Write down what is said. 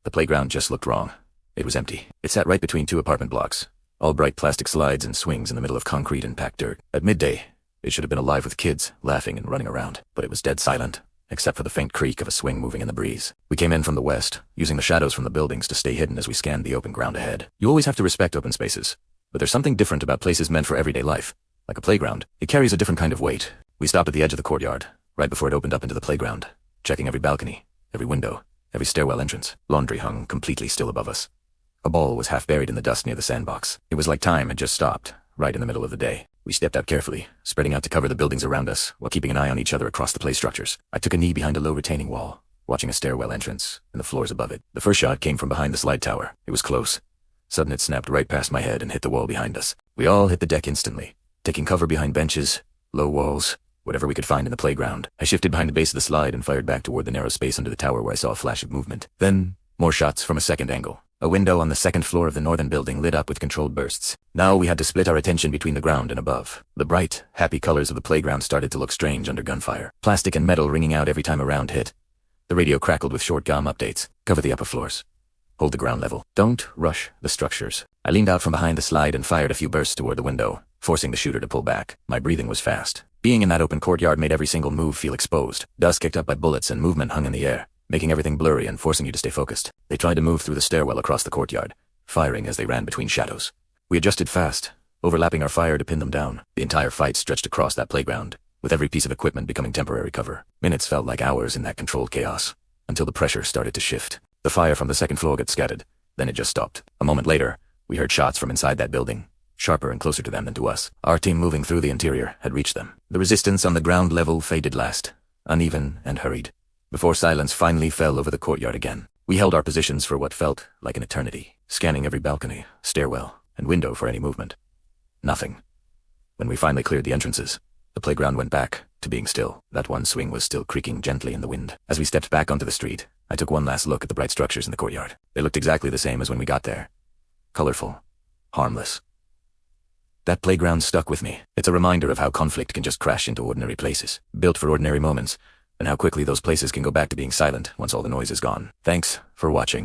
The playground just looked wrong. It was empty. It sat right between two apartment blocks, all bright plastic slides and swings in the middle of concrete and packed dirt. At midday, it should have been alive with kids, laughing and running around, but it was dead silent, except for the faint creak of a swing moving in the breeze. We came in from the west, using the shadows from the buildings to stay hidden as we scanned the open ground ahead. You always have to respect open spaces, but there's something different about places meant for everyday life. Like a playground, it carries a different kind of weight. We stopped at the edge of the courtyard, right before it opened up into the playground, checking every balcony, every window, every stairwell entrance. Laundry hung completely still above us. A ball was half buried in the dust near the sandbox. It was like time had just stopped, right in the middle of the day. We stepped out carefully, spreading out to cover the buildings around us, while keeping an eye on each other across the play structures. I took a knee behind a low retaining wall, watching a stairwell entrance, and the floors above it. The first shot came from behind the slide tower. It was close. Sudden it snapped right past my head and hit the wall behind us. We all hit the deck instantly, taking cover behind benches, low walls, whatever we could find in the playground. I shifted behind the base of the slide and fired back toward the narrow space under the tower where I saw a flash of movement. Then, more shots from a second angle. A window on the second floor of the northern building lit up with controlled bursts. Now we had to split our attention between the ground and above. The bright, happy colors of the playground started to look strange under gunfire. Plastic and metal ringing out every time a round hit. The radio crackled with short GOM updates. Cover the upper floors. Hold the ground level. Don't rush the structures. I leaned out from behind the slide and fired a few bursts toward the window, forcing the shooter to pull back. My breathing was fast. Being in that open courtyard made every single move feel exposed. Dust kicked up by bullets and movement hung in the air, making everything blurry and forcing you to stay focused. They tried to move through the stairwell across the courtyard, firing as they ran between shadows. We adjusted fast, overlapping our fire to pin them down. The entire fight stretched across that playground, with every piece of equipment becoming temporary cover. Minutes felt like hours in that controlled chaos, until the pressure started to shift. The fire from the second floor got scattered, then it just stopped. A moment later, we heard shots from inside that building, sharper and closer to them than to us. Our team moving through the interior had reached them. The resistance on the ground level faded last, uneven and hurried, before silence finally fell over the courtyard again. We held our positions for what felt like an eternity, scanning every balcony, stairwell, and window for any movement. Nothing. When we finally cleared the entrances, the playground went back to being still. That one swing was still creaking gently in the wind. As we stepped back onto the street, I took one last look at the bright structures in the courtyard. They looked exactly the same as when we got there. Colorful. Harmless. That playground stuck with me. It's a reminder of how conflict can just crash into ordinary places, built for ordinary moments, and how quickly those places can go back to being silent once all the noise is gone. Thanks for watching.